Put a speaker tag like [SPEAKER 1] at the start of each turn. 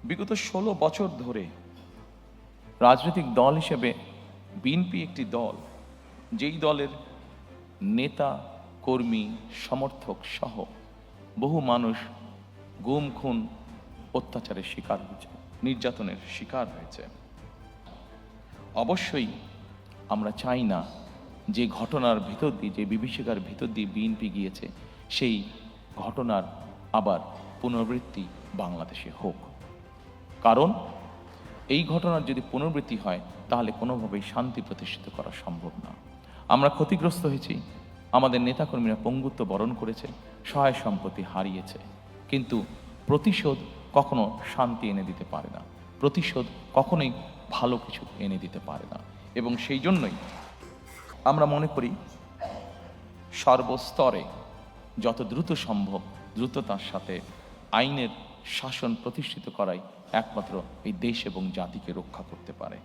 [SPEAKER 1] বিগত ১৬ বছর ধরে রাজনৈতিক দল হিসেবে বিএনপি একটি দল, যেই দলের নেতা, কর্মী, সমর্থক সহ বহু মানুষ গুম, খুন, অত্যাচারের শিকার হয়েছে, নির্যাতনের শিকার হয়েছে। অবশ্যই আমরা চাই না যে ঘটনার ভিতর দিয়ে, যে বিভীষিকার ভিতর দিয়ে বিএনপি গিয়েছে, সেই ঘটনার আবার পুনরাবৃত্তি বাংলাদেশে হোক। কারণ এই ঘটনার যদি পুনরাবৃত্তি হয় তাহলে কোনোভাবেই শান্তি প্রতিষ্ঠিত করা সম্ভব না। আমরা ক্ষতিগ্রস্ত হয়েছি, আমাদের নেতাকর্মীরা পঙ্গুত্ব বরণ করেছে, সহায় সম্পত্তি হারিয়েছে, কিন্তু প্রতিশোধ কখনো শান্তি এনে দিতে পারে না, প্রতিশোধ কখনোই ভালো কিছু এনে দিতে পারে না। এবং সেই জন্যই আমরা মনে করি সর্বস্তরে যত দ্রুত সম্ভব দ্রুততার সাথে আইনের শাসন প্রতিষ্ঠিত করাই একমাত্র এই দেশ এবং জাতিকে রক্ষা করতে পারে।